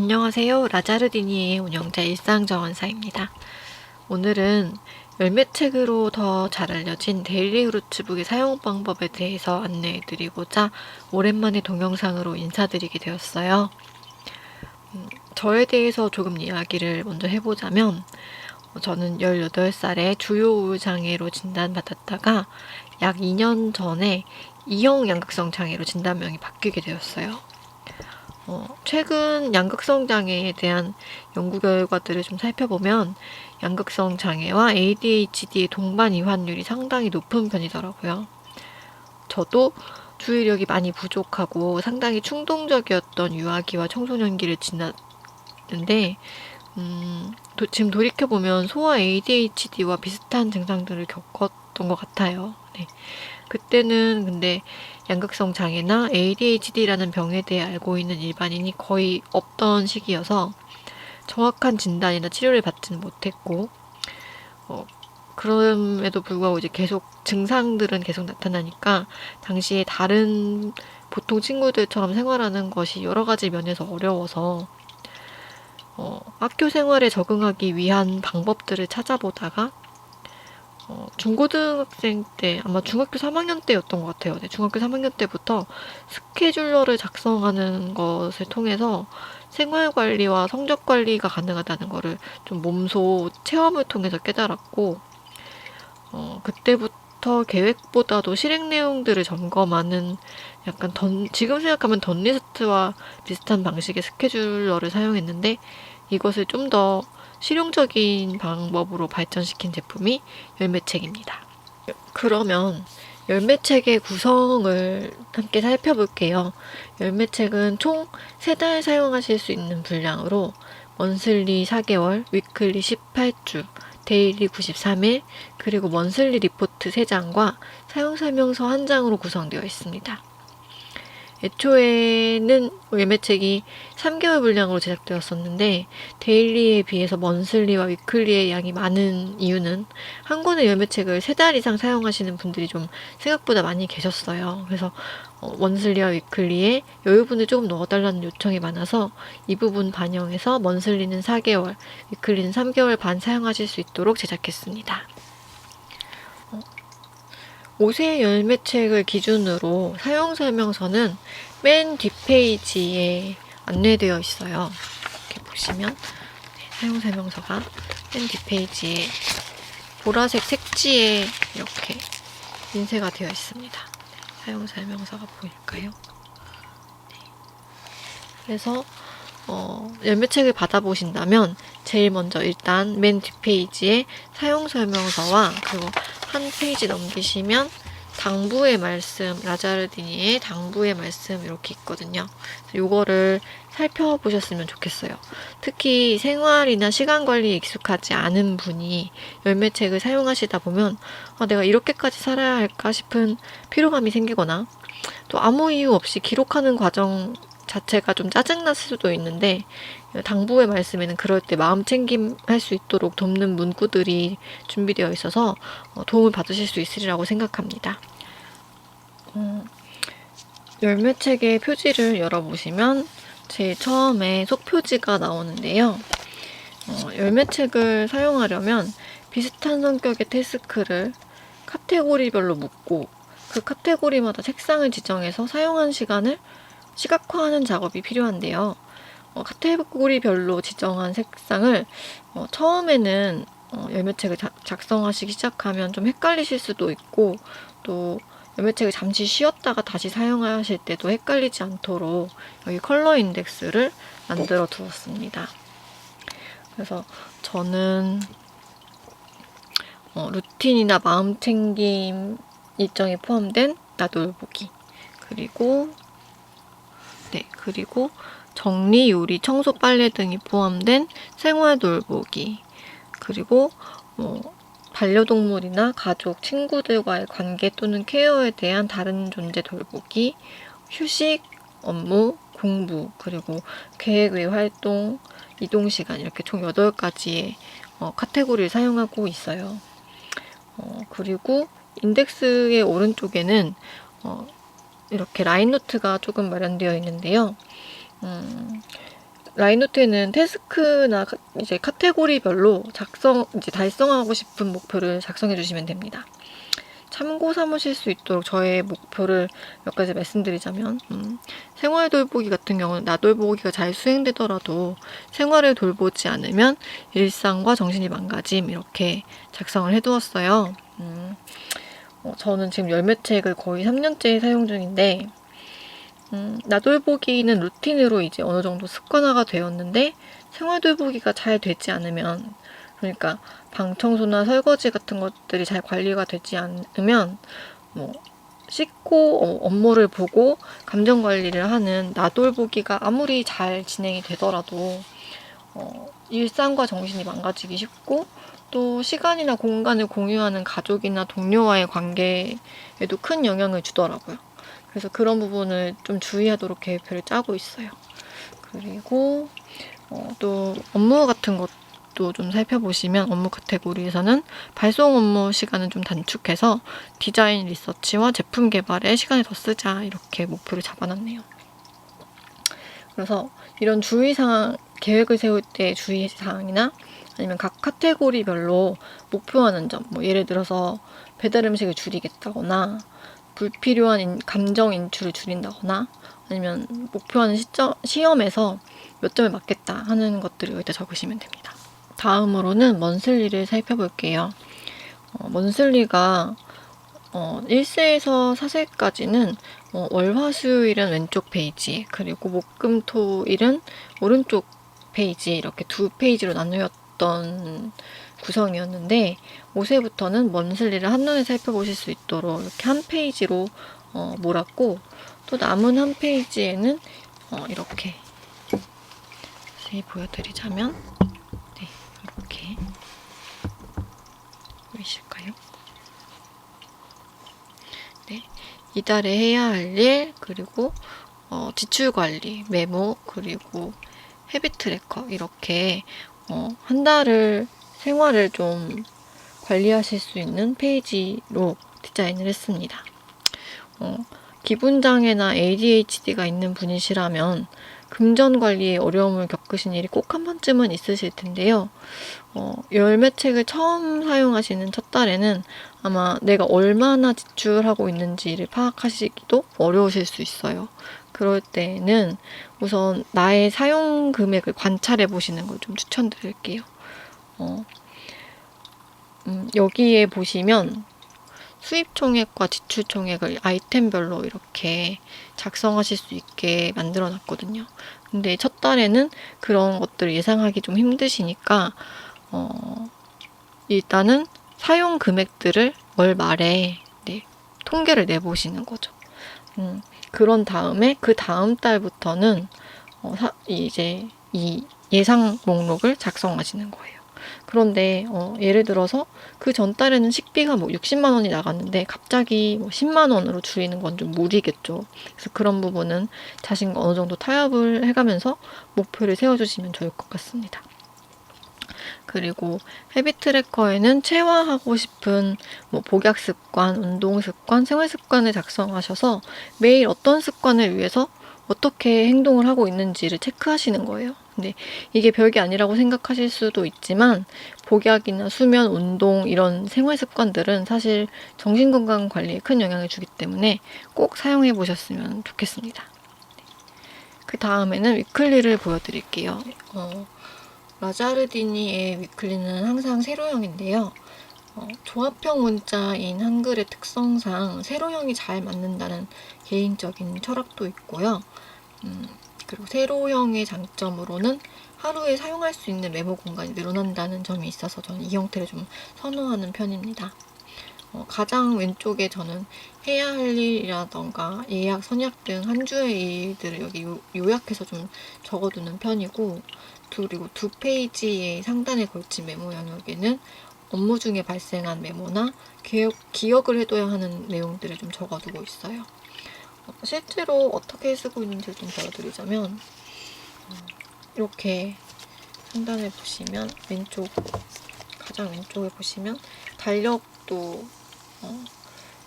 안녕하세요. 라자르디니의 운영자 일상정원사입니다. 오늘은 열매책으로 더 잘 알려진 데일리 후르츠북의 사용 방법에 대해서 안내해드리고자 오랜만에 동영상으로 인사드리게 되었어요. 저에 대해서 조금 이야기를 먼저 해보자면 저는 18살에 주요우울장애로 진단받았다가 약 2년 전에 E형 양극성 장애로 진단명이 바뀌게 되었어요. 최근 양극성 장애에 대한 연구 결과들을 좀 살펴보면 양극성 장애와 ADHD의 동반 이환율이 상당히 높은 편이더라고요. 저도 주의력이 많이 부족하고 상당히 충동적이었던 유아기와 청소년기를 지났는데 지금 돌이켜보면 소아 ADHD와 비슷한 증상들을 겪었던 것 같아요. 네. 그때는 근데 양극성 장애나 ADHD라는 병에 대해 알고 있는 일반인이 거의 없던 시기여서 정확한 진단이나 치료를 받지는 못했고 그럼에도 불구하고 이제 계속 증상들은 계속 나타나니까 당시에 다른 보통 친구들처럼 생활하는 것이 여러 가지 면에서 어려워서 학교 생활에 적응하기 위한 방법들을 찾아보다가 중고등학생 때, 아마 중학교 3학년 때였던 것 같아요. 네, 중학교 3학년 때부터 스케줄러를 작성하는 것을 통해서 생활 관리와 성적 관리가 가능하다는 거를 좀 몸소 체험을 통해서 깨달았고, 그때부터 계획보다도 실행 내용들을 점검하는 약간 지금 생각하면 던리스트와 비슷한 방식의 스케줄러를 사용했는데, 이것을 좀 더 실용적인 방법으로 발전시킨 제품이 열매책입니다. 그러면 열매책의 구성을 함께 살펴볼게요. 열매책은 총 3달 사용하실 수 있는 분량으로 먼슬리 4개월, 위클리 18주, 데일리 93일, 그리고 먼슬리 리포트 3장과 사용설명서 1장으로 구성되어 있습니다. 애초에는 열매책이 3개월 분량으로 제작되었었는데 데일리에 비해서 먼슬리와 위클리의 양이 많은 이유는 한 권의 열매책을 3달 이상 사용하시는 분들이 좀 생각보다 많이 계셨어요. 그래서 먼슬리와 위클리에 여유분을 조금 넣어달라는 요청이 많아서 이 부분 반영해서 먼슬리는 4개월, 위클리는 3개월 반 사용하실 수 있도록 제작했습니다. 5세 열매책을 기준으로 사용설명서는 맨 뒷페이지에 안내되어 있어요. 이렇게 보시면 사용설명서가 맨 뒷페이지에 보라색 색지에 이렇게 인쇄가 되어 있습니다. 사용설명서가 보일까요? 그래서 열매책을 받아보신다면 제일 먼저 일단 맨 뒷페이지에 사용설명서와 그리고 한 페이지 넘기시면 당부의 말씀, 라자르디니의 당부의 말씀 이렇게 있거든요. 요거를 살펴보셨으면 좋겠어요. 특히 생활이나 시간 관리에 익숙하지 않은 분이 열매책을 사용하시다 보면 내가 이렇게까지 살아야 할까 싶은 피로감이 생기거나 또 아무 이유 없이 기록하는 과정 자체가 좀 짜증났을 수도 있는데 당부의 말씀에는 그럴 때 마음 챙김할 수 있도록 돕는 문구들이 준비되어 있어서 도움을 받으실 수 있으리라고 생각합니다. 열매책의 표지를 열어보시면 제일 처음에 속표지가 나오는데요. 열매책을 사용하려면 비슷한 성격의 태스크를 카테고리별로 묶고 그 카테고리마다 색상을 지정해서 사용한 시간을 시각화하는 작업이 필요한데요. 카테고리별로 지정한 색상을 처음에는 열매책을 작성하시기 시작하면 좀 헷갈리실 수도 있고, 또 열매책을 잠시 쉬었다가 다시 사용하실 때도 헷갈리지 않도록 여기 컬러 인덱스를 만들어 두었습니다. 그래서 저는 루틴이나 마음챙김 일정이 포함된 나돌보기, 그리고 정리, 요리, 청소, 빨래 등이 포함된 생활 돌보기, 그리고 반려동물이나 가족, 친구들과의 관계 또는 케어에 대한 다른 존재 돌보기, 휴식, 업무, 공부, 그리고 계획 외 활동, 이동시간, 이렇게 총 8가지의 카테고리를 사용하고 있어요. 그리고 인덱스의 오른쪽에는 이렇게 라인노트가 조금 마련되어 있는데요. 라인노트에는 태스크나 이제 카테고리별로 달성하고 싶은 목표를 작성해 주시면 됩니다. 참고 삼으실 수 있도록 저의 목표를 몇 가지 말씀드리자면, 생활 돌보기 같은 경우는 나돌보기가 잘 수행되더라도 생활을 돌보지 않으면 일상과 정신이 망가짐, 이렇게 작성을 해두었어요. 저는 지금 열매책을 거의 3년째 사용 중인데, 나돌보기는 루틴으로 이제 어느 정도 습관화가 되었는데, 생활 돌보기가 잘 되지 않으면, 그러니까 방 청소나 설거지 같은 것들이 잘 관리가 되지 않으면 씻고 업무를 보고 감정 관리를 하는 나돌보기가 아무리 잘 진행이 되더라도 일상과 정신이 망가지기 쉽고, 또 시간이나 공간을 공유하는 가족이나 동료와의 관계에도 큰 영향을 주더라고요. 그래서 그런 부분을 좀 주의하도록 계획표를 짜고 있어요. 그리고 또 업무 같은 것도 좀 살펴보시면, 업무 카테고리에서는 발송 업무 시간은 좀 단축해서 디자인 리서치와 제품 개발에 시간을 더 쓰자, 이렇게 목표를 잡아놨네요. 그래서 이런 주의사항, 계획을 세울 때 주의사항이나 아니면 각 카테고리별로 목표하는 점, 예를 들어서 배달 음식을 줄이겠다거나 불필요한 감정 인출을 줄인다거나, 아니면 목표하는 시험에서 몇 점을 맞겠다 하는 것들을 여기다 적으시면 됩니다. 다음으로는 먼슬리를 살펴볼게요. 먼슬리가 1세에서 4세까지는 월화수요일은 왼쪽 페이지, 그리고 목금토일은 오른쪽 페이지, 이렇게 2페이지로 나누었던 구성이었는데, 5세부터는 먼슬리를 한눈에 살펴보실 수 있도록 이렇게 한 페이지로 몰았고, 또 남은 한 페이지에는 이렇게 자세히 보여드리자면, 이렇게 보이실까요? 이달에 해야 할 일, 그리고 지출 관리, 메모, 그리고 헤비 트래커, 이렇게 한 달을 생활을 좀 관리하실 수 있는 페이지로 디자인을 했습니다. 기분장애나 ADHD가 있는 분이시라면 금전 관리에 어려움을 겪으신 일이 꼭 한 번쯤은 있으실 텐데요. 열매책을 처음 사용하시는 첫 달에는 아마 내가 얼마나 지출하고 있는지를 파악하시기도 어려우실 수 있어요. 그럴 때는 우선 나의 사용 금액을 관찰해 보시는 걸 좀 추천드릴게요. 여기에 보시면 수입 총액과 지출 총액을 아이템별로 이렇게 작성하실 수 있게 만들어 놨거든요. 근데 첫 달에는 그런 것들을 예상하기 좀 힘드시니까 일단은 사용 금액들을 월 말에 통계를 내보시는 거죠. 그런 다음에 그 다음 달부터는 이제 이 예상 목록을 작성하시는 거예요. 그런데 예를 들어서 그 전 달에는 식비가 60만 원이 나갔는데 갑자기 10만 원으로 줄이는 건 좀 무리겠죠. 그래서 그런 부분은 자신과 어느 정도 타협을 해가면서 목표를 세워주시면 좋을 것 같습니다. 그리고 헤비 트래커에는 체화하고 싶은 복약 습관, 운동 습관, 생활 습관을 작성하셔서 매일 어떤 습관을 위해서 어떻게 행동을 하고 있는지를 체크하시는 거예요. 근데 이게 별게 아니라고 생각하실 수도 있지만, 복약이나 수면, 운동, 이런 생활 습관들은 사실 정신건강 관리에 큰 영향을 주기 때문에 꼭 사용해 보셨으면 좋겠습니다. 그 다음에는 위클리를 보여드릴게요. 라자르디니의 위클리는 항상 세로형인데요. 조합형 문자인 한글의 특성상 세로형이 잘 맞는다는 개인적인 철학도 있고요. 그리고 세로형의 장점으로는 하루에 사용할 수 있는 메모 공간이 늘어난다는 점이 있어서 저는 이 형태를 좀 선호하는 편입니다. 가장 왼쪽에 저는 해야 할 일이라던가 예약, 선약 등 한 주의 일들을 여기 요약해서 좀 적어두는 편이고, 그리고 2페이지의 상단에 걸친 메모 영역에는 업무 중에 발생한 메모나 기억을 해둬야 하는 내용들을 좀 적어두고 있어요. 실제로 어떻게 쓰고 있는지 좀 보여드리자면, 이렇게 상단에 보시면 가장 왼쪽에 보시면 달력도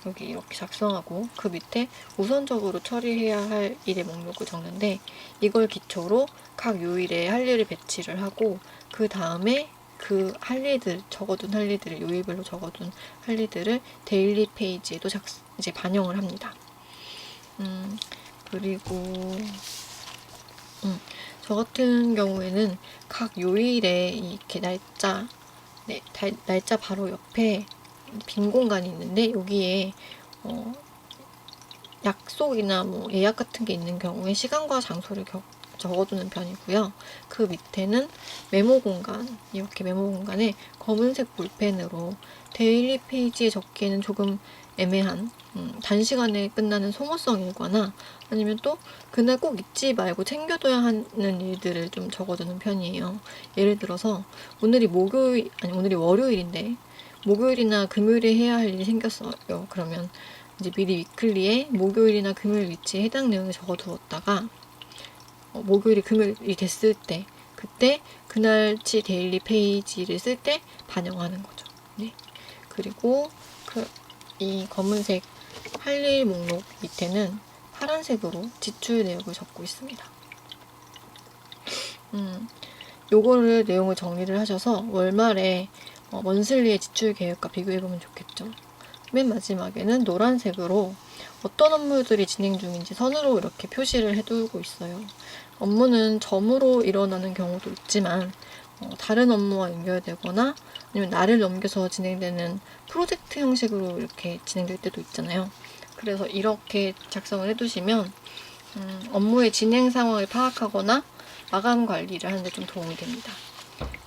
여기 이렇게 작성하고, 그 밑에 우선적으로 처리해야 할 일의 목록을 적는데, 이걸 기초로 각 요일에 할 일을 배치를 하고, 그 다음에 그 할 일들, 적어둔 할 일들을, 요일별로 적어둔 할 일들을 데일리 페이지에도 이제 반영을 합니다. 그리고 저 같은 경우에는 각 요일에 이렇게 날짜 바로 옆에 빈 공간이 있는데, 여기에 약속이나 뭐 예약 같은 게 있는 경우에 시간과 장소를 적어두는 편이고요. 그 밑에는 메모 공간, 이렇게 메모 공간에 검은색 볼펜으로 데일리 페이지에 적기에는 조금 애매한 단시간에 끝나는 소모성 일과나, 아니면 또 그날 꼭 잊지 말고 챙겨둬야 하는 일들을 좀 적어두는 편이에요. 예를 들어서 오늘이 월요일인데 목요일이나 금요일에 해야 할 일이 생겼어요. 그러면 이제 미리 위클리에 목요일이나 금요일 위치에 해당 내용을 적어두었다가 목요일이 금요일이 됐을 때, 그때 그날치 데일리 페이지를 쓸 때 반영하는 거죠. 네. 그리고 이 검은색 할 일 목록 밑에는 파란색으로 지출 내역을 적고 있습니다. 요거를 내용을 정리를 하셔서 월말에 먼슬리의 지출 계획과 비교해보면 좋겠죠. 맨 마지막에는 노란색으로 어떤 업무들이 진행 중인지 선으로 이렇게 표시를 해두고 있어요. 업무는 점으로 일어나는 경우도 있지만 다른 업무와 연결되거나 아니면 날을 넘겨서 진행되는 프로젝트 형식으로 이렇게 진행될 때도 있잖아요. 그래서 이렇게 작성을 해두시면 업무의 진행 상황을 파악하거나 마감 관리를 하는 데 좀 도움이 됩니다.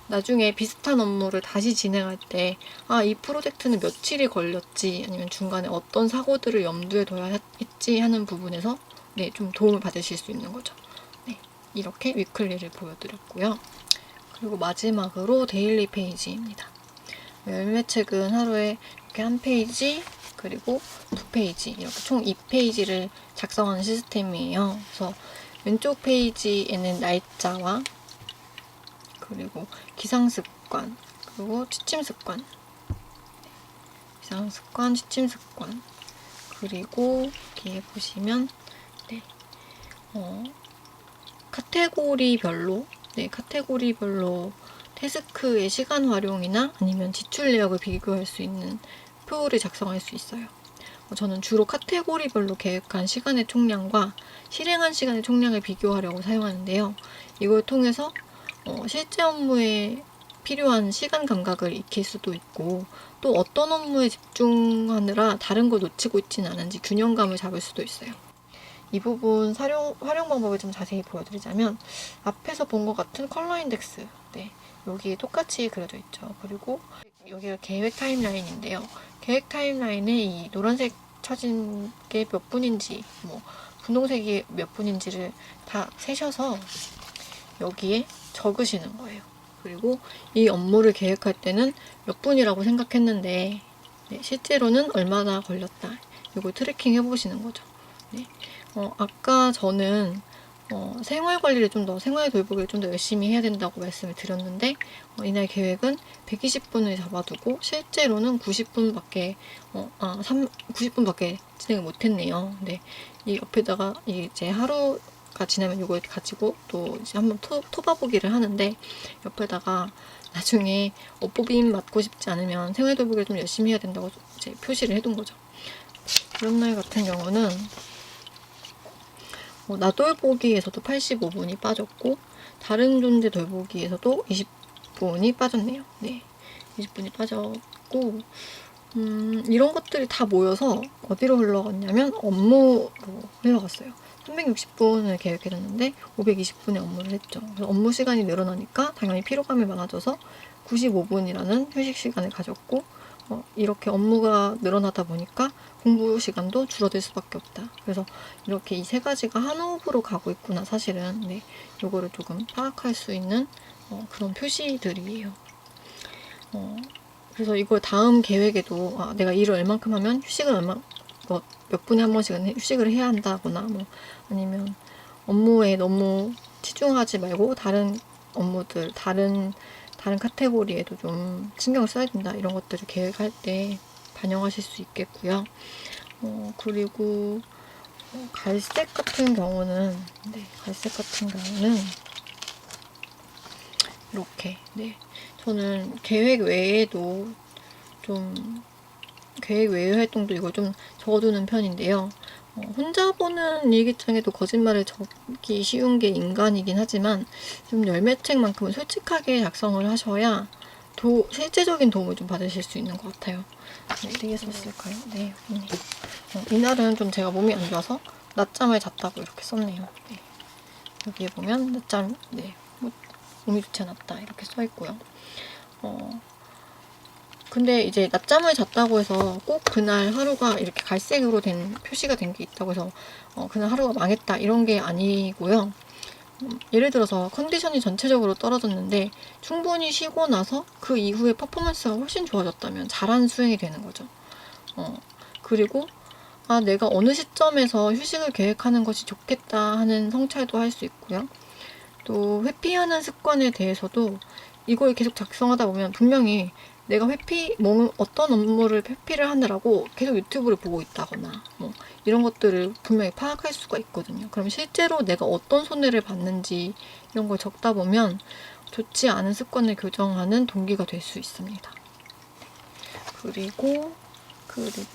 나중에 비슷한 업무를 다시 진행할 때, 이 프로젝트는 며칠이 걸렸지, 아니면 중간에 어떤 사고들을 염두에 둬야 했지 하는 부분에서 좀 도움을 받으실 수 있는 거죠. 이렇게 위클리를 보여드렸고요. 그리고 마지막으로 데일리 페이지입니다. 열매책은 하루에 이렇게 한 페이지, 그리고 2페이지, 이렇게 총 2페이지를 작성하는 시스템이에요. 그래서 왼쪽 페이지에는 날짜와 그리고 기상습관, 그리고 취침습관, 기상습관, 취침습관, 그리고 여기에 보시면 카테고리별로 태스크의 시간 활용이나 아니면 지출 내역을 비교할 수 있는 표를 작성할 수 있어요. 저는 주로 카테고리별로 계획한 시간의 총량과 실행한 시간의 총량을 비교하려고 사용하는데요. 이걸 통해서 실제 업무에 필요한 시간 감각을 익힐 수도 있고, 또 어떤 업무에 집중하느라 다른 걸 놓치고 있지는 않은지 균형감을 잡을 수도 있어요. 이 부분 활용 방법을 좀 자세히 보여드리자면, 앞에서 본 것 같은 컬러 인덱스, 여기에 똑같이 그려져 있죠. 그리고 여기가 계획 타임라인인데요. 계획 타임라인에 이 노란색 쳐진 게 몇 분인지, 분홍색이 몇 분인지를 다 세셔서 여기에 적으시는 거예요. 그리고 이 업무를 계획할 때는 몇 분이라고 생각했는데 실제로는 얼마나 걸렸다, 이걸 트래킹 해보시는 거죠. 아까 저는 생활 돌보기를 좀 더 열심히 해야 된다고 말씀을 드렸는데, 이날 계획은 120분을 잡아두고 실제로는 90분밖에 진행을 못했네요. 이 옆에다가 이제 하루가 지나면 이걸 가지고 또 이제 한번 토봐보기를 하는데, 옆에다가 나중에 업보빔 맞고 싶지 않으면 생활 돌보기를 좀 열심히 해야 된다고 이제 표시를 해둔 거죠. 이런 날 같은 경우는 나돌보기에서도 85분이 빠졌고, 다른 존재 돌보기에서도 20분이 빠졌네요. 네, 20분이 빠졌고 이런 것들이 다 모여서 어디로 흘러갔냐면 업무로 흘러갔어요. 360분을 계획해뒀는데 520분의 업무를 했죠. 그래서 업무 시간이 늘어나니까 당연히 피로감이 많아져서 95분이라는 휴식 시간을 가졌고 이렇게 업무가 늘어나다 보니까 공부 시간도 줄어들 수밖에 없다. 그래서 이렇게 이 세 가지가 한 호흡으로 가고 있구나. 사실은 네, 요거를 조금 파악할 수 있는 그런 표시들이에요. 그래서 이걸 다음 계획에도 내가 일을 얼만큼 하면 휴식을 몇 분에 한 번씩은 휴식을 해야 한다거나 아니면 업무에 너무 치중하지 말고 다른 업무들, 다른 카테고리에도 좀 신경을 써야 된다. 이런 것들을 계획할 때 반영하실 수 있겠고요. 그리고 갈색 같은 경우는 이렇게 저는 계획 외에도 계획 외의 활동도 이걸 좀 적어두는 편인데요. 혼자 보는 일기장에도 거짓말을 적기 쉬운 게 인간이긴 하지만 좀 열매책만큼은 솔직하게 작성을 하셔야 실제적인 도움을 좀 받으실 수 있는 것 같아요. 어디에 썼을까요? 네, 여기 이날은 좀 제가 몸이 안 좋아서 낮잠을 잤다고 이렇게 썼네요. 네. 여기에 보면 낮잠, 몸이 좋지 않았다 이렇게 써있고요. 근데 이제 낮잠을 잤다고 해서 꼭 그날 하루가 이렇게 갈색으로 된 표시가 된 게 있다고 해서 그날 하루가 망했다 이런 게 아니고요. 예를 들어서 컨디션이 전체적으로 떨어졌는데 충분히 쉬고 나서 그 이후에 퍼포먼스가 훨씬 좋아졌다면 잘한 수행이 되는 거죠. 그리고 내가 어느 시점에서 휴식을 계획하는 것이 좋겠다 하는 성찰도 할 수 있고요. 또 회피하는 습관에 대해서도 이걸 계속 작성하다 보면 분명히 내가 어떤 업무를 회피를 하느라고 계속 유튜브를 보고 있다거나 이런 것들을 분명히 파악할 수가 있거든요. 그럼 실제로 내가 어떤 손해를 봤는지 이런 걸 적다 보면 좋지 않은 습관을 교정하는 동기가 될 수 있습니다. 그리고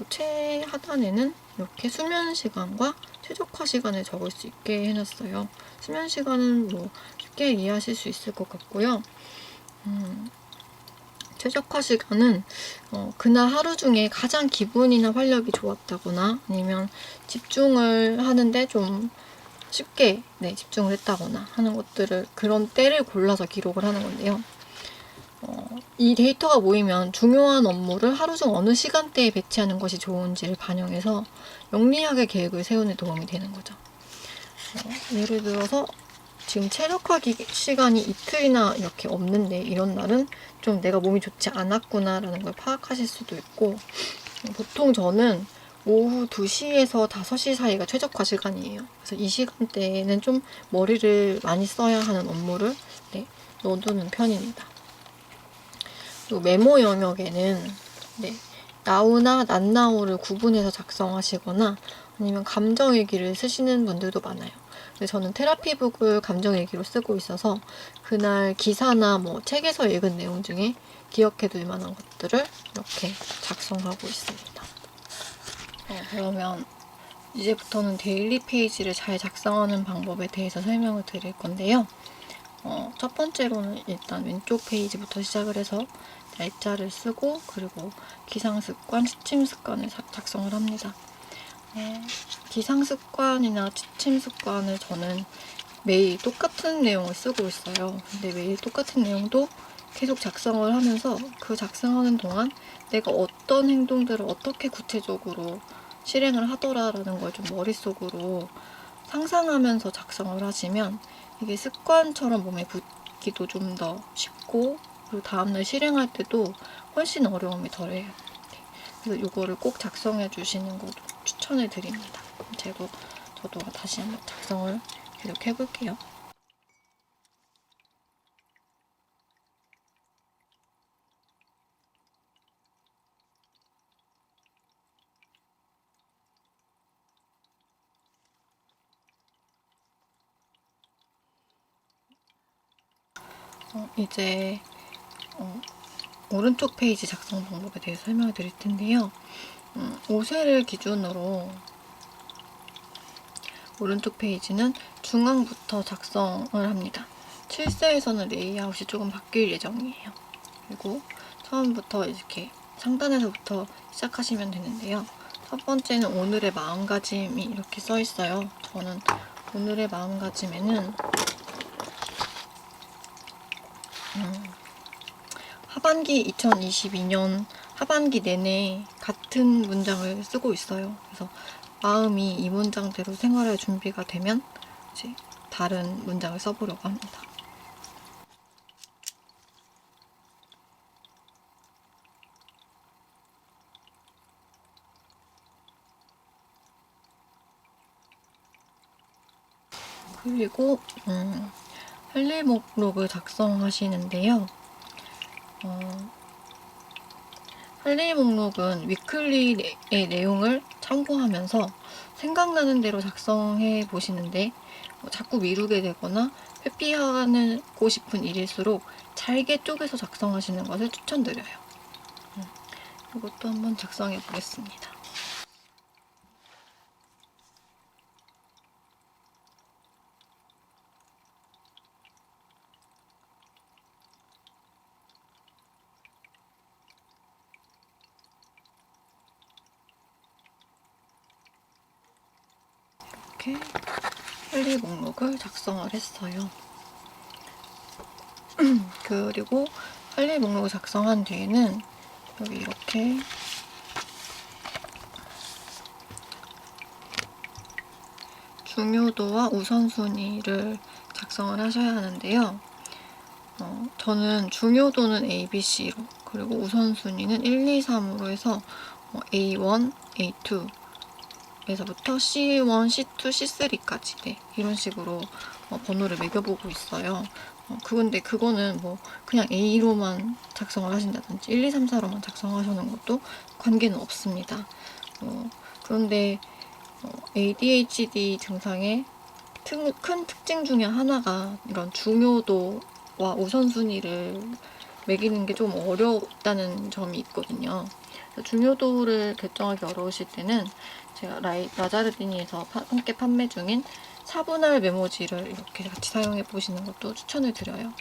최하단에는 이렇게 수면 시간과 최적화 시간을 적을 수 있게 해놨어요. 수면 시간은 쉽게 이해하실 수 있을 것 같고요. 최적화 시간은 그날 하루 중에 가장 기분이나 활력이 좋았다거나 아니면 집중을 하는데 좀 쉽게 집중을 했다거나 하는 것들을 그런 때를 골라서 기록을 하는 건데요. 이 데이터가 모이면 중요한 업무를 하루 중 어느 시간대에 배치하는 것이 좋은지를 반영해서 영리하게 계획을 세우는 데 도움이 되는 거죠. 예를 들어서 지금 최적화 시간이 이틀이나 이렇게 없는데 이런 날은 좀 내가 몸이 좋지 않았구나 라는 걸 파악하실 수도 있고, 보통 저는 오후 2시에서 5시 사이가 최적화 시간이에요. 그래서 이 시간대에는 좀 머리를 많이 써야 하는 업무를 넣어두는 편입니다. 그리고 메모 영역에는 나우나 낫나우를 구분해서 작성하시거나 아니면 감정일기를 쓰시는 분들도 많아요. 근데 저는 테라피북을 감정일기로 쓰고 있어서 그날 기사나 책에서 읽은 내용 중에 기억해둘 만한 것들을 이렇게 작성하고 있습니다. 그러면 이제부터는 데일리 페이지를 잘 작성하는 방법에 대해서 설명을 드릴 건데요. 첫 번째로는 일단 왼쪽 페이지부터 시작을 해서 날짜를 쓰고 그리고 기상습관, 취침습관을 작성을 합니다. 기상습관이나 취침습관을 저는 매일 똑같은 내용을 쓰고 있어요. 근데 매일 똑같은 내용도 계속 작성을 하면서 그 작성하는 동안 내가 어떤 행동들을 어떻게 구체적으로 실행을 하더라라는 걸 좀 머릿속으로 상상하면서 작성을 하시면 이게 습관처럼 몸에 붙기도 좀 더 쉽고 그리고 다음날 실행할 때도 훨씬 어려움이 덜해요. 그래서 이거를 꼭 작성해 주시는 것도 추천을 드립니다. 저도 다시 한번 작성을 계속 해볼게요. 이제 오른쪽 페이지 작성 방법에 대해서 설명을 드릴 텐데요. 5세를 기준으로 오른쪽 페이지는 중앙부터 작성을 합니다. 7세에서는 레이아웃이 조금 바뀔 예정이에요. 그리고 처음부터 이렇게 상단에서부터 시작하시면 되는데요. 첫 번째는 오늘의 마음가짐이 이렇게 써 있어요. 저는 오늘의 마음가짐에는 하반기 2022년 하반기 내내 같은 문장을 쓰고 있어요. 그래서 마음이 이 문장대로 생활할 준비가 되면 이제 다른 문장을 써보려고 합니다. 그리고 할 일 목록을 작성하시는데요. 할 일 목록은 위클리의 내용을 참고하면서 생각나는 대로 작성해 보시는데 자꾸 미루게 되거나 회피하고 싶은 일일수록 잘게 쪼개서 작성하시는 것을 추천드려요. 이것도 한번 작성해 보겠습니다. 이렇게 할 일 목록을 작성을 했어요. 그리고 할 일 목록을 작성한 뒤에는 여기 이렇게 중요도와 우선순위를 작성을 하셔야 하는데요. 저는 중요도는 A, B, C로, 그리고 우선순위는 1, 2, 3으로 해서 A1, A2 에서부터 C1, C2, C3까지 네, 이런 식으로 번호를 매겨보고 있어요. 그거는 뭐 그냥 A로만 작성을 하신다든지 1, 2, 3, 4로만 작성하시는 것도 관계는 없습니다. 그런데 ADHD 증상의 큰 특징 중에 하나가 이런 중요도와 우선순위를 매기는 게 좀 어렵다는 점이 있거든요. 중요도를 결정하기 어려우실 때는 제가 라자르디니에서 함께 판매 중인 4분할 메모지를 이렇게 같이 사용해 보시는 것도 추천을 드려요.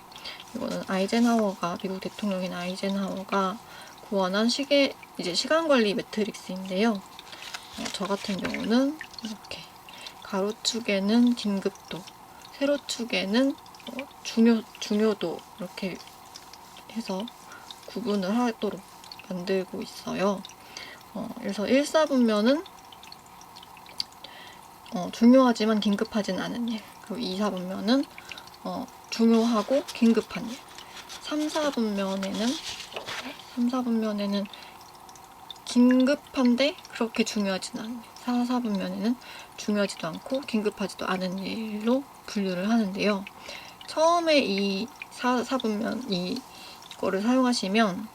이거는 미국 대통령인 아이젠하워가 고안한 시간 관리 매트릭스인데요. 저 같은 경우는 이렇게 가로축에는 긴급도, 세로축에는 중요도 이렇게 해서 구분을 하도록 만들고 있어요. 그래서 1, 4분면은 중요하지만 긴급하진 않은 일, 그리고 2, 4분면은 중요하고 긴급한 일, 3, 4분면에는 긴급한데 그렇게 중요하진 않은 일, 4, 4분면에는 중요하지도 않고 긴급하지도 않은 일로 분류를 하는데요. 처음에 이 4분면 이거를 사용하시면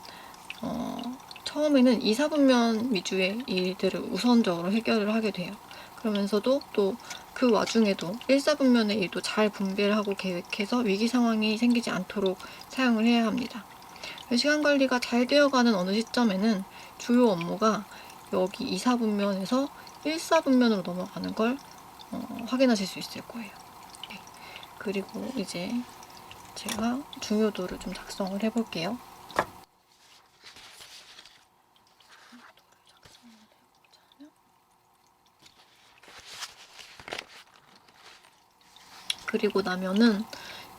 처음에는 2, 4분면 위주의 일들을 우선적으로 해결을 하게 돼요. 그러면서도 또 그 와중에도 1, 4분면의 일도 잘 분배를 하고 계획해서 위기 상황이 생기지 않도록 사용을 해야 합니다. 시간 관리가 잘 되어가는 어느 시점에는 주요 업무가 여기 2, 4분면에서 1, 4분면으로 넘어가는 걸 확인하실 수 있을 거예요. 네. 그리고 이제 제가 중요도를 좀 작성을 해볼게요. 그리고 나면은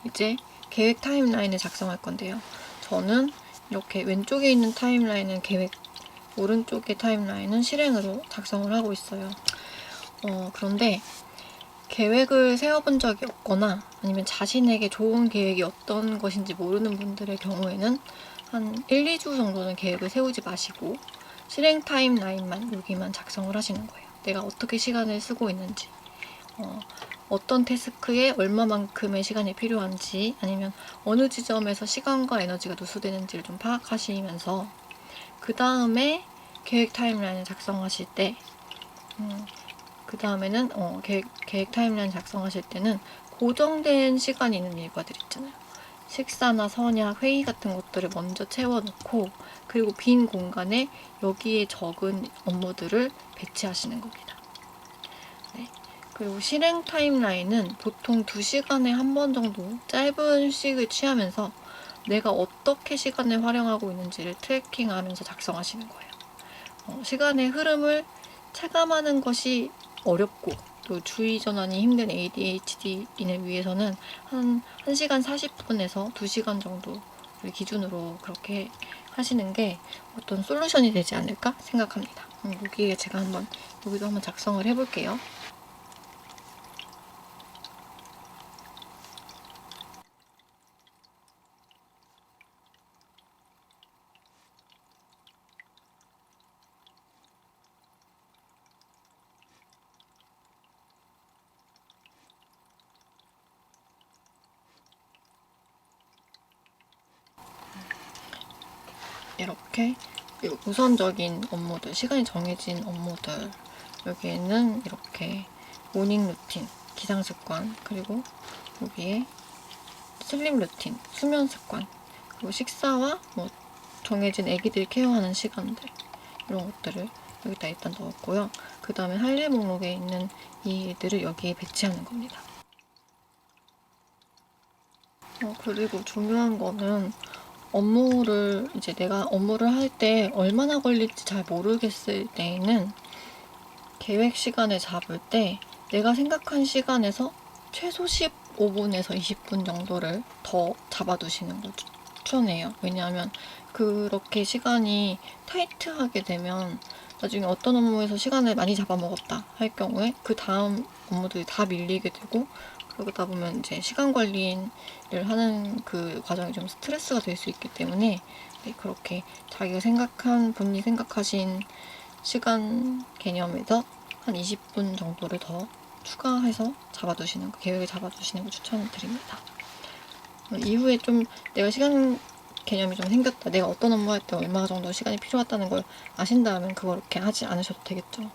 이제 계획 타임라인을 작성할 건데요. 저는 이렇게 왼쪽에 있는 타임라인은 계획, 오른쪽의 타임라인은 실행으로 작성을 하고 있어요. 그런데 계획을 세워본 적이 없거나 아니면 자신에게 좋은 계획이 어떤 것인지 모르는 분들의 경우에는 한 1, 2주 정도는 계획을 세우지 마시고 실행 타임라인만 여기만 작성을 하시는 거예요. 내가 어떻게 시간을 쓰고 있는지, 어떤 태스크에 얼마만큼의 시간이 필요한지, 아니면 어느 지점에서 시간과 에너지가 누수되는지를 좀 파악하시면서 그 다음에 계획 타임라인을 작성하실 때 그 다음에는 계획 타임라인 작성하실 때는 고정된 시간이 있는 일과들 있잖아요. 식사나 선약, 회의 같은 것들을 먼저 채워놓고 그리고 빈 공간에 여기에 적은 업무들을 배치하시는 겁니다. 네. 그리고 실행 타임라인은 보통 2시간에 한 번 정도 짧은 휴식을 취하면서 내가 어떻게 시간을 활용하고 있는지를 트래킹하면서 작성하시는 거예요. 시간의 흐름을 체감하는 것이 어렵고 또 주의 전환이 힘든 ADHD인을 위해서는 한 1시간 40분에서 2시간 정도를 기준으로 그렇게 하시는 게 어떤 솔루션이 되지 않을까 생각합니다. 여기에 제가 여기도 한번 작성을 해볼게요. 이렇게 우선적인 업무들, 시간이 정해진 업무들, 여기에는 이렇게 모닝 루틴, 기상 습관, 그리고 여기에 슬립 루틴, 수면 습관, 그리고 식사와 뭐 정해진 애기들 케어하는 시간들, 이런 것들을 여기다 일단 넣었고요. 그 다음에 할 일 목록에 있는 이들을 여기에 배치하는 겁니다. 그리고 중요한 거는 내가 업무를 할 때 얼마나 걸릴지 잘 모르겠을 때에는 계획 시간을 잡을 때 내가 생각한 시간에서 최소 15분에서 20분 정도를 더 잡아두시는 걸 추천해요. 왜냐하면 그렇게 시간이 타이트하게 되면 나중에 어떤 업무에서 시간을 많이 잡아먹었다 할 경우에 그 다음 업무들이 다 밀리게 되고, 그러다 보면 이제 시간 관리를 하는 그 과정이 좀 스트레스가 될 수 있기 때문에 그렇게 본인이 생각하신 시간 개념에서 한 20분 정도를 더 추가해서 계획을 잡아두시는 걸 추천드립니다. 이후에 좀 내가 시간 개념이 좀 생겼다, 내가 어떤 업무 할 때 얼마 정도 시간이 필요하다는 걸 아신다면 그렇게 하지 않으셔도 되겠죠.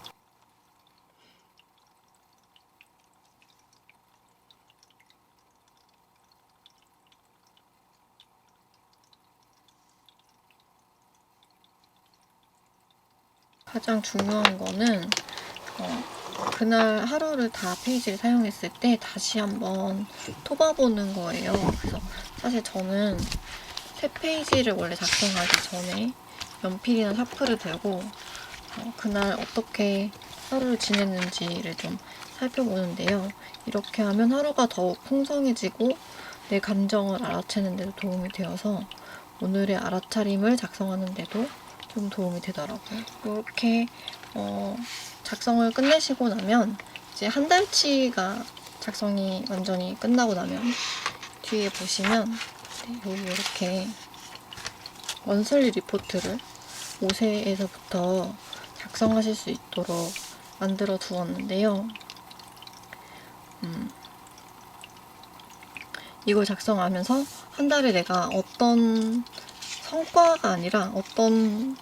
가장 중요한 거는 그날 하루를 다 페이지를 사용했을 때 다시 한번 토봐보는 거예요. 그래서 사실 저는 새 페이지를 원래 작성하기 전에 연필이나 샤프를 들고 그날 어떻게 하루를 지냈는지를 좀 살펴보는데요. 이렇게 하면 하루가 더욱 풍성해지고 내 감정을 알아채는 데도 도움이 되어서 오늘의 알아차림을 작성하는 데도 좀 도움이 되더라고요. 이렇게 작성을 끝내시고 나면 이제 한 달치가 작성이 완전히 끝나고 나면 뒤에 보시면 여기 이렇게 먼슬리 리포트를 5세에서부터 작성하실 수 있도록 만들어 두었는데요. 이걸 작성하면서 한 달에 내가 어떤 성과가 아니라 어떤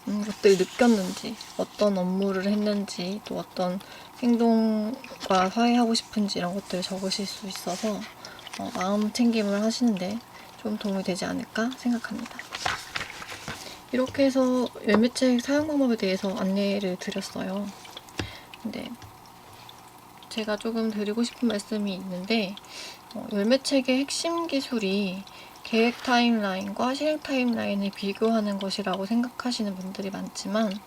것들을 느꼈는지, 어떤 업무를 했는지, 또 어떤 행동과 화해하고 싶은지 이런 것들을 적으실 수 있어서 마음 챙김을 하시는데 좀 도움이 되지 않을까 생각합니다. 이렇게 해서 열매책 사용 방법에 대해서 안내를 드렸어요. 근데 제가 조금 드리고 싶은 말씀이 있는데, 열매책의 핵심 기술이 계획 타임라인과 실행 타임라인을 비교하는 것이라고 생각하시는 분들이 많지만,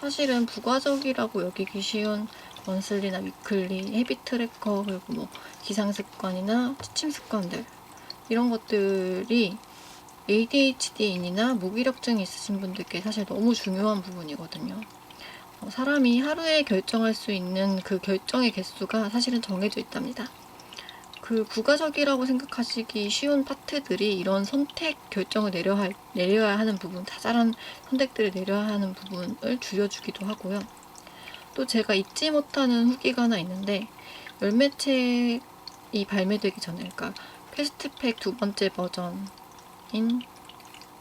사실은 부가적이라고 여기기 쉬운 먼슬리나 위클리, 헤비 트래커, 그리고 뭐 기상 습관이나 취침 습관들, 이런 것들이 ADHD인이나 무기력증이 있으신 분들께 사실 너무 중요한 부분이거든요. 사람이 하루에 결정할 수 있는 그 결정의 개수가 사실은 정해져 있답니다. 그 부가적이라고 생각하시기 쉬운 파트들이 이런 선택 결정을 내려야 하는 부분, 자잘한 선택들을 내려야 하는 부분을 줄여주기도 하고요. 또 제가 잊지 못하는 후기가 하나 있는데, 열매책이 발매되기 전에, 그러니까 퀘스트팩 2번째 버전인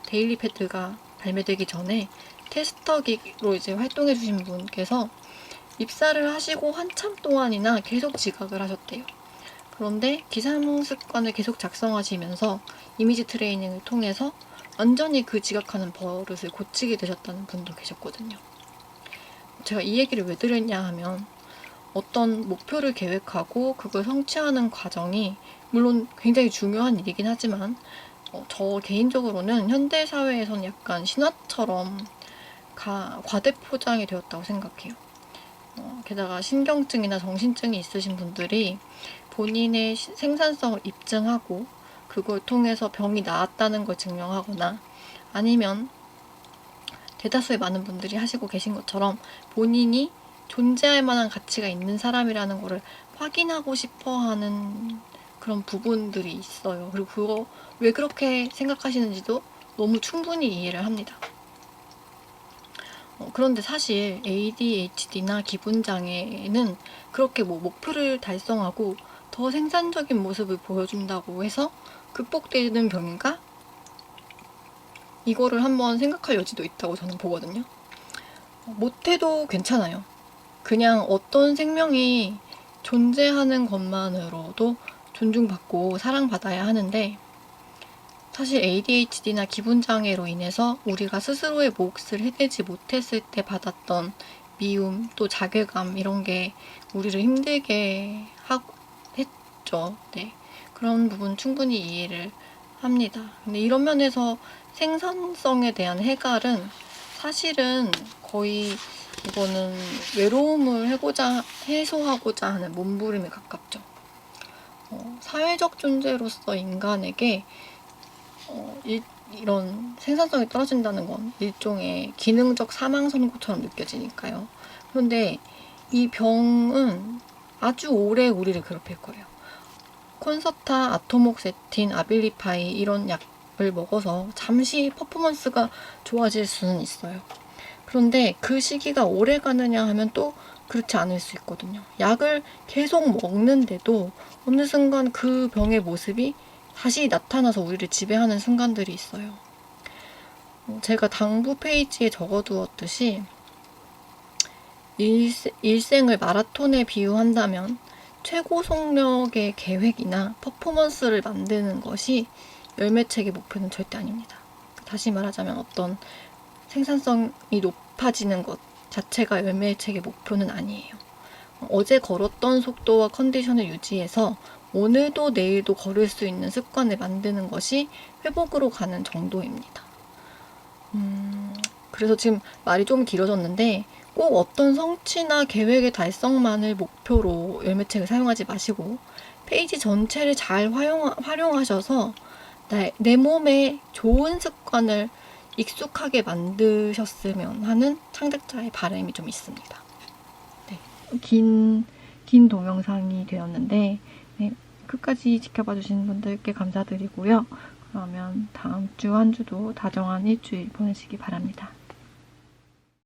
데일리 패드가 발매되기 전에 테스터기로 이제 활동해 주신 분께서 입사를 하시고 한참 동안이나 계속 지각을 하셨대요. 그런데 기상 습관을 계속 작성하시면서 이미지 트레이닝을 통해서 완전히 그 지각하는 버릇을 고치게 되셨다는 분도 계셨거든요. 제가 이 얘기를 왜 드렸냐 하면 어떤 목표를 계획하고 그걸 성취하는 과정이 물론 굉장히 중요한 일이긴 하지만 저 개인적으로는 현대 사회에서는 약간 신화처럼 과대포장이 되었다고 생각해요. 게다가 신경증이나 정신증이 있으신 분들이 본인의 생산성을 입증하고 그걸 통해서 병이 나았다는 걸 증명하거나 아니면 대다수의 많은 분들이 하시고 계신 것처럼 본인이 존재할 만한 가치가 있는 사람이라는 거를 확인하고 싶어 하는 그런 부분들이 있어요. 그리고 그거 왜 그렇게 생각하시는지도 너무 충분히 이해를 합니다. 그런데 사실 ADHD나 기분장애는 그렇게 목표를 달성하고 더 생산적인 모습을 보여준다고 해서 극복되는 병인가? 이거를 한번 생각할 여지도 있다고 저는 보거든요. 못해도 괜찮아요. 그냥 어떤 생명이 존재하는 것만으로도 존중받고 사랑받아야 하는데 사실 ADHD나 기분장애로 인해서 우리가 스스로의 몫을 해내지 못했을 때 받았던 미움 또 자괴감 이런 게 우리를 힘들게 했죠. 네. 그런 부분 충분히 이해를 합니다. 근데 이런 면에서 생산성에 대한 해갈은 사실은 거의 이거는 외로움을 해소하고자 하는 몸부림에 가깝죠. 사회적 존재로서 인간에게 이런 생산성이 떨어진다는 건 일종의 기능적 사망 선고처럼 느껴지니까요. 그런데 이 병은 아주 오래 우리를 괴롭힐 거예요. 콘서타, 아토목세틴, 아빌리파이 이런 약을 먹어서 잠시 퍼포먼스가 좋아질 수는 있어요. 그런데 그 시기가 오래 가느냐 하면 또 그렇지 않을 수 있거든요. 약을 계속 먹는데도 어느 순간 그 병의 모습이 다시 나타나서 우리를 지배하는 순간들이 있어요. 제가 당부 페이지에 적어두었듯이 일생을 마라톤에 비유한다면 최고 속력의 계획이나 퍼포먼스를 만드는 것이 열매책의 목표는 절대 아닙니다. 다시 말하자면 어떤 생산성이 높아지는 것 자체가 열매책의 목표는 아니에요. 어제 걸었던 속도와 컨디션을 유지해서 오늘도 내일도 걸을 수 있는 습관을 만드는 것이 회복으로 가는 정도입니다. 그래서 지금 말이 좀 길어졌는데 꼭 어떤 성취나 계획의 달성만을 목표로 열매책을 사용하지 마시고 페이지 전체를 잘 활용하셔서 내 몸에 좋은 습관을 익숙하게 만드셨으면 하는 창작자의 바람이 좀 있습니다. 네. 긴 동영상이 되었는데 네, 끝까지 지켜봐 주신 분들께 감사드리고요. 그러면 다음 주 한 주도 다정한 일주일 보내시기 바랍니다.